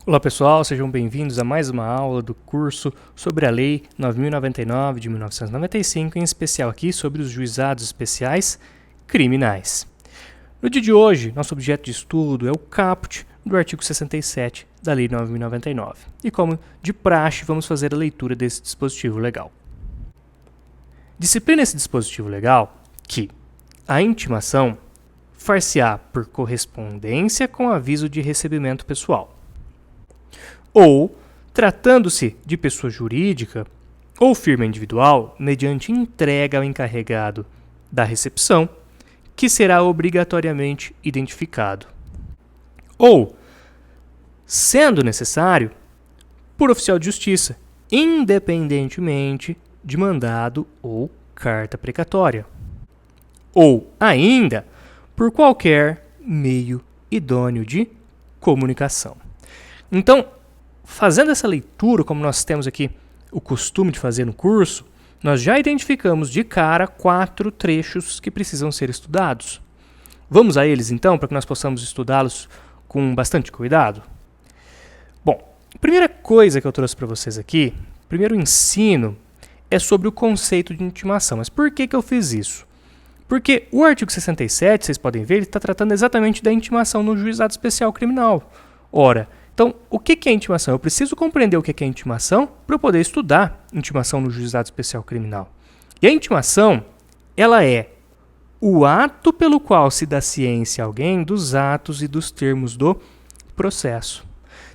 Olá pessoal, sejam bem-vindos a mais uma aula do curso sobre a Lei 9.099 de 1995, em especial aqui sobre os juizados especiais criminais. No dia de hoje, nosso objeto de estudo é o caput do artigo 67 da Lei 9.099. E como de praxe, vamos fazer a leitura desse dispositivo legal. Disciplina esse dispositivo legal que a intimação far-se-á por correspondência com aviso de recebimento pessoal, ou, tratando-se de pessoa jurídica ou firma individual, mediante entrega ao encarregado da recepção, que será obrigatoriamente identificado, ou, sendo necessário, por oficial de justiça, independentemente de mandado ou carta precatória, ou ainda por qualquer meio idôneo de comunicação. Então, fazendo essa leitura, como nós temos aqui o costume de fazer no curso, nós já identificamos de cara 4 trechos que precisam ser estudados. Vamos a eles então, para que nós possamos estudá-los com bastante cuidado? Bom, a primeira coisa que eu trouxe para vocês aqui, o primeiro ensino, é sobre o conceito de intimação. Mas por que eu fiz isso? Porque o artigo 67, vocês podem ver, ele está tratando exatamente da intimação no juizado especial criminal. Ora, então, o que é intimação? Eu preciso compreender o que é intimação para eu poder estudar intimação no juizado especial criminal. E a intimação, ela é o ato pelo qual se dá ciência a alguém dos atos e dos termos do processo.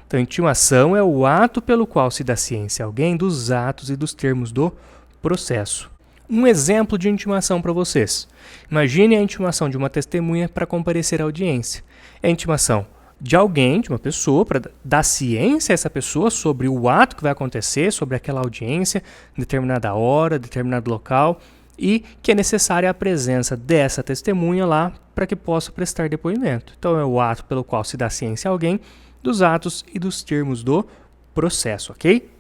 Então, intimação é o ato pelo qual se dá ciência a alguém dos atos e dos termos do processo. Um exemplo de intimação para vocês. Imagine a intimação de uma testemunha para comparecer à audiência. É a intimação de alguém, de uma pessoa, para dar ciência a essa pessoa sobre o ato que vai acontecer, sobre aquela audiência, determinada hora, determinado local, e que é necessária a presença dessa testemunha lá para que possa prestar depoimento. Então, é o ato pelo qual se dá ciência a alguém dos atos e dos termos do processo, ok?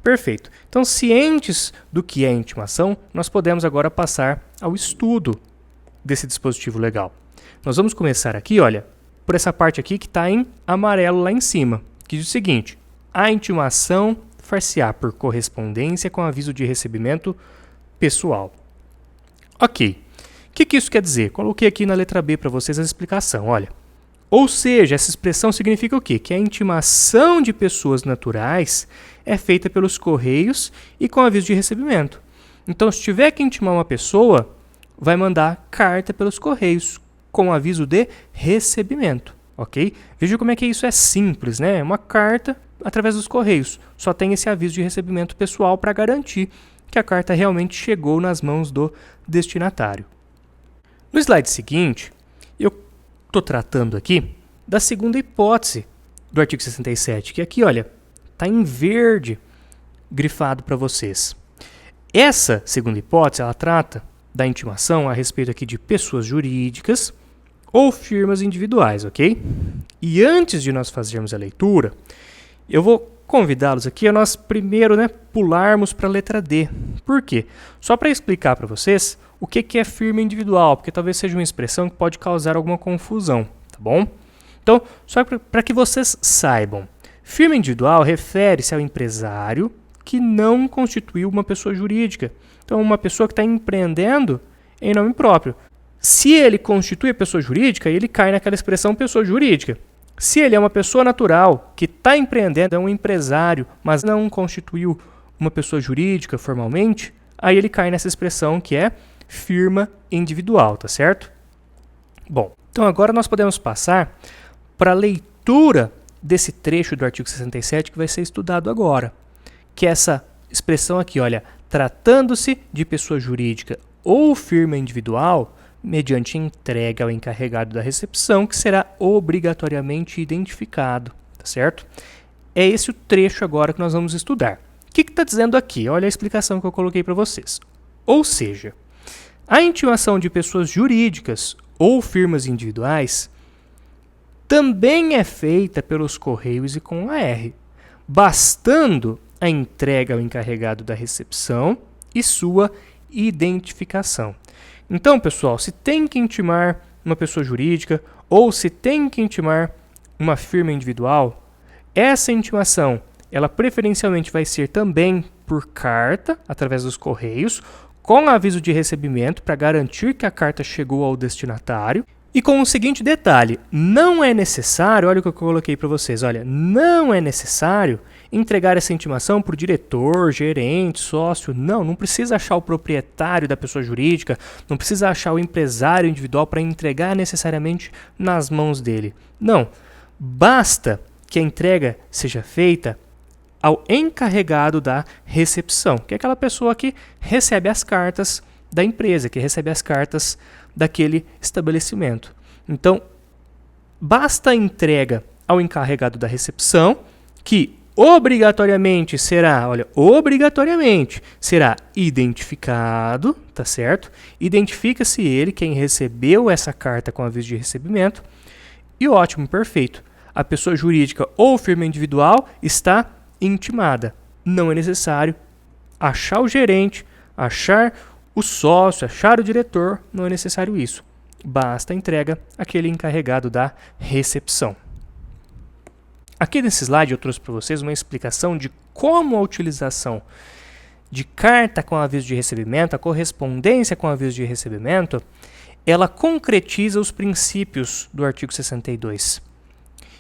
Perfeito. Então, cientes do que é intimação, nós podemos agora passar ao estudo desse dispositivo legal. Nós vamos começar aqui, olha, por essa parte aqui que está em amarelo lá em cima, que diz o seguinte: a intimação far-se-á por correspondência com aviso de recebimento pessoal. Ok. O que isso quer dizer? Coloquei aqui na letra B para vocês a explicação, olha. Ou seja, essa expressão significa o quê? Que a intimação de pessoas naturais é feita pelos correios e com aviso de recebimento. Então, se tiver que intimar uma pessoa, vai mandar carta pelos correios, com aviso de recebimento, ok? Veja como é que isso é simples, né? É uma carta através dos correios. Só tem esse aviso de recebimento pessoal para garantir que a carta realmente chegou nas mãos do destinatário. No slide seguinte, eu estou tratando aqui da segunda hipótese do artigo 67, que aqui, olha, está em verde grifado para vocês. Essa segunda hipótese, ela trata da intimação a respeito aqui de pessoas jurídicas ou firmas individuais, ok? E antes de nós fazermos a leitura, eu vou convidá-los aqui a nós primeiro, pularmos para a letra D. Por quê? Só para explicar para vocês o que é firma individual, porque talvez seja uma expressão que pode causar alguma confusão, tá bom? Então, só para que vocês saibam, firma individual refere-se ao empresário que não constituiu uma pessoa jurídica. Então, uma pessoa que está empreendendo em nome próprio. Se ele constitui a pessoa jurídica, ele cai naquela expressão pessoa jurídica. Se ele é uma pessoa natural que está empreendendo, é um empresário, mas não constituiu uma pessoa jurídica formalmente, aí ele cai nessa expressão que é firma individual, tá certo? Bom, então agora nós podemos passar para a leitura desse trecho do artigo 67 que vai ser estudado agora, que é essa expressão aqui, olha, tratando-se de pessoa jurídica ou firma individual, mediante entrega ao encarregado da recepção, que será obrigatoriamente identificado, tá certo? É esse o trecho agora que nós vamos estudar. O que está dizendo aqui? Olha a explicação que eu coloquei para vocês. Ou seja, a intimação de pessoas jurídicas ou firmas individuais também é feita pelos correios e com AR, bastando a entrega ao encarregado da recepção e sua identificação. Então, pessoal, se tem que intimar uma pessoa jurídica ou se tem que intimar uma firma individual, Essa intimação, ela preferencialmente vai ser também por carta, através dos correios, com aviso de recebimento para garantir que a carta chegou ao destinatário. E com o seguinte detalhe, não é necessário, olha o que eu coloquei para vocês, olha, não é necessário entregar essa intimação para o diretor, gerente, sócio, não precisa achar o proprietário da pessoa jurídica, não precisa achar o empresário individual para entregar necessariamente nas mãos dele. Não, basta que a entrega seja feita ao encarregado da recepção, que é aquela pessoa que recebe as cartas da empresa, que recebe as cartas daquele estabelecimento. Então, basta a entrega ao encarregado da recepção, que obrigatoriamente será identificado, tá certo? Identifica-se ele, quem recebeu essa carta com aviso de recebimento, e ótimo, perfeito. A pessoa jurídica ou firma individual está intimada. Não é necessário achar o gerente, achar o sócio, achar o diretor, não é necessário isso. Basta a entrega àquele encarregado da recepção. Aqui nesse slide eu trouxe para vocês uma explicação de como a utilização de carta com aviso de recebimento, a correspondência com aviso de recebimento, ela concretiza os princípios do artigo 62.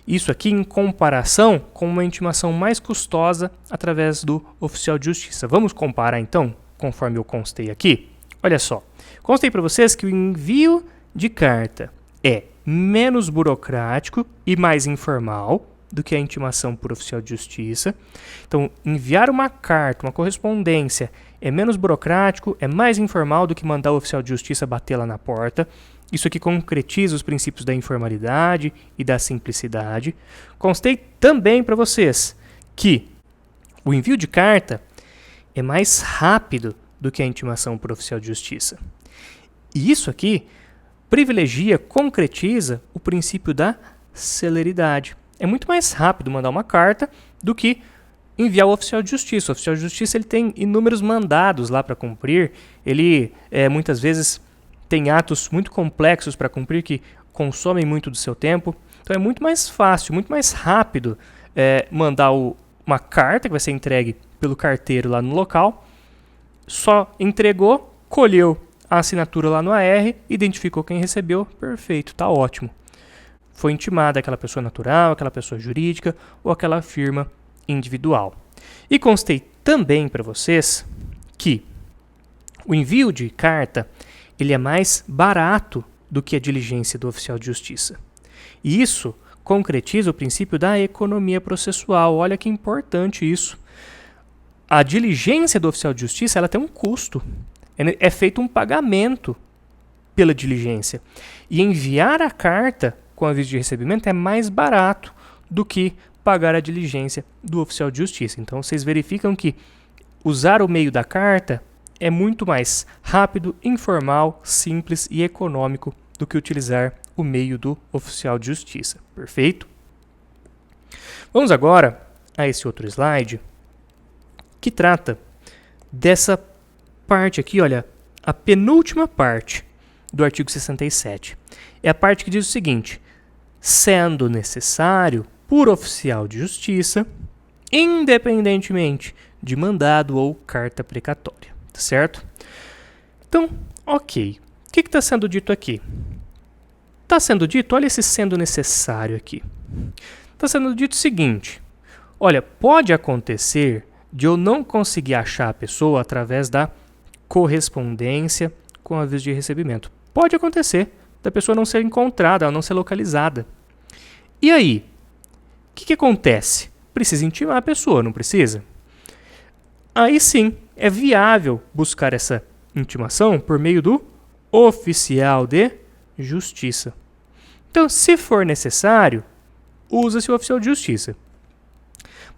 Isso aqui em comparação com uma intimação mais custosa através do oficial de justiça. Vamos comparar então, conforme eu constei aqui? Olha só, constei para vocês que o envio de carta é menos burocrático e mais informal do que a intimação por oficial de justiça. Então, enviar uma carta, uma correspondência, é menos burocrático, é mais informal do que mandar o oficial de justiça bater lá na porta. Isso aqui concretiza os princípios da informalidade e da simplicidade. Constei também para vocês que o envio de carta é mais rápido do que a intimação por oficial de justiça. E isso aqui privilegia, concretiza o princípio da celeridade. É muito mais rápido mandar uma carta do que enviar o oficial de justiça. O oficial de justiça ele tem inúmeros mandados lá para cumprir. Ele muitas vezes tem atos muito complexos para cumprir que consomem muito do seu tempo. Então é muito mais fácil, muito mais rápido mandar uma carta que vai ser entregue pelo carteiro lá no local. Só entregou, colheu a assinatura lá no AR, identificou quem recebeu, perfeito, tá ótimo. Foi intimada aquela pessoa natural, aquela pessoa jurídica ou aquela firma individual. E constei também para vocês que o envio de carta ele é mais barato do que a diligência do oficial de justiça. E isso concretiza o princípio da economia processual. Olha que importante isso. A diligência do oficial de justiça ela tem um custo. É feito um pagamento pela diligência. E enviar a carta com aviso de recebimento é mais barato do que pagar a diligência do oficial de justiça. Então, vocês verificam que usar o meio da carta é muito mais rápido, informal, simples e econômico do que utilizar o meio do oficial de justiça. Perfeito? Vamos agora a esse outro slide que trata dessa parte aqui, olha, a penúltima parte do artigo 67. É a parte que diz o seguinte: sendo necessário por oficial de justiça, independentemente de mandado ou carta precatória. Tá certo? Então, ok. O que está sendo dito aqui? Está sendo dito, olha esse sendo necessário aqui. Está sendo dito o seguinte: olha, pode acontecer de eu não conseguir achar a pessoa através da correspondência com aviso de recebimento. Pode acontecer da pessoa não ser encontrada, ela não ser localizada. E aí? O que acontece? Precisa intimar a pessoa, não precisa? Aí sim, é viável buscar essa intimação por meio do oficial de justiça. Então, se for necessário, usa-se o oficial de justiça.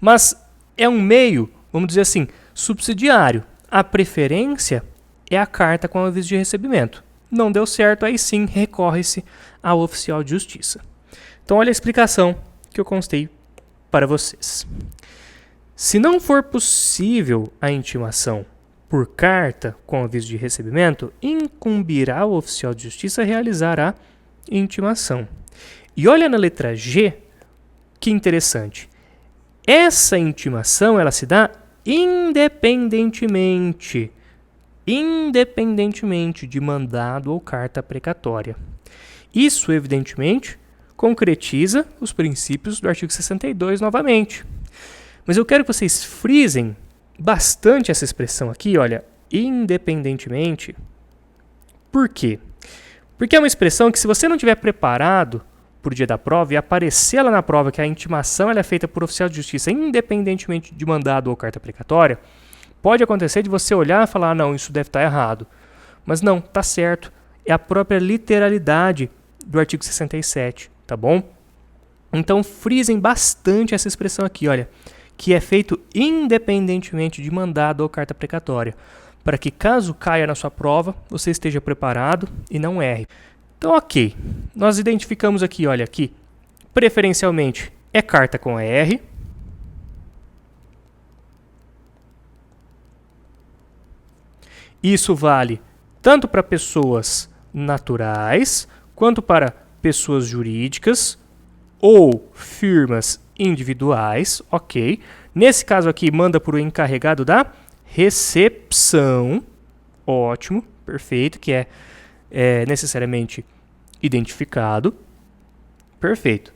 Mas é um meio, vamos dizer assim, subsidiário. A preferência é a carta com aviso de recebimento. Não deu certo, aí sim recorre-se ao oficial de justiça. Então, olha a explicação que eu constei para vocês. Se não for possível a intimação por carta com aviso de recebimento, incumbirá o oficial de justiça realizar a intimação. E olha na letra G, que interessante. essa intimação ela se dá independentemente de mandado ou carta precatória. Isso, evidentemente, concretiza os princípios do artigo 62 novamente. Mas eu quero que vocês frisem bastante essa expressão aqui, olha, independentemente. Por quê? Porque é uma expressão que, se você não estiver preparado para o dia da prova e aparecer lá na prova que a intimação ela é feita por oficial de justiça independentemente de mandado ou carta precatória, pode acontecer de você olhar e falar, não, isso deve estar errado. Mas não, está certo. É a própria literalidade do artigo 67, tá bom? Então, frisem bastante essa expressão aqui, olha, que é feito independentemente de mandado ou carta precatória, para que, caso caia na sua prova, você esteja preparado e não erre. Então, ok, nós identificamos aqui, olha, que preferencialmente é carta com R. Isso vale tanto para pessoas naturais, quanto para pessoas jurídicas ou firmas individuais, ok. Nesse caso aqui, manda para o encarregado da recepção, ótimo, perfeito, que é necessariamente identificado, perfeito.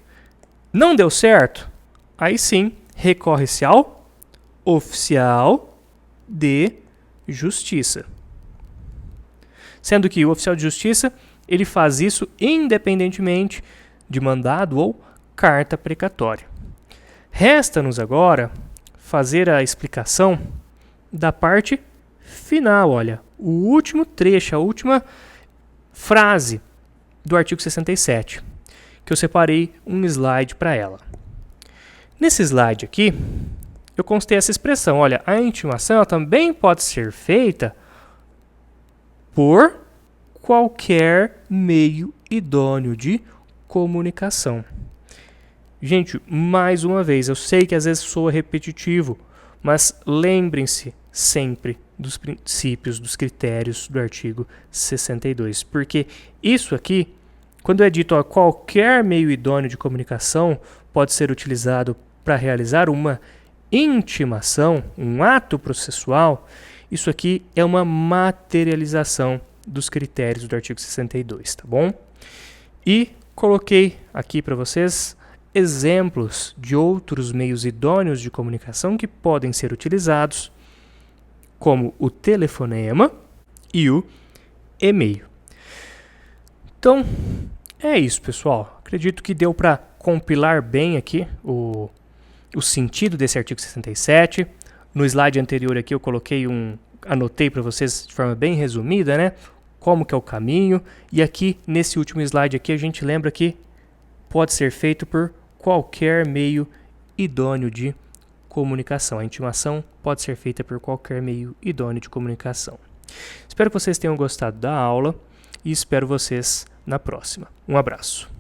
Não deu certo? Aí sim, recorre-se ao oficial de justiça. Sendo que o oficial de justiça, ele faz isso independentemente de mandado ou carta precatória. Resta-nos agora fazer a explicação da parte final, olha, o último trecho, a última frase do artigo 67, que eu separei um slide para ela. Nesse slide aqui, eu constei essa expressão, olha, a intimação ela também pode ser feita por qualquer meio idôneo de comunicação. Gente, mais uma vez, eu sei que às vezes soa repetitivo, mas lembrem-se sempre dos princípios, dos critérios do artigo 62, porque isso aqui, quando é dito qualquer meio idôneo de comunicação pode ser utilizado para realizar uma intimação, um ato processual, isso aqui é uma materialização dos critérios do artigo 62, tá bom? E coloquei aqui para vocês exemplos de outros meios idôneos de comunicação que podem ser utilizados, como o telefonema e o e-mail. Então, é isso, pessoal. Acredito que deu para compilar bem aqui o sentido desse artigo 67. No slide anterior aqui eu coloquei anotei para vocês de forma bem resumida, né? Como que é o caminho. E aqui, nesse último slide aqui, a gente lembra que pode ser feito por qualquer meio idôneo de comunicação. A intimação pode ser feita por qualquer meio idôneo de comunicação. Espero que vocês tenham gostado da aula e espero vocês na próxima. Um abraço.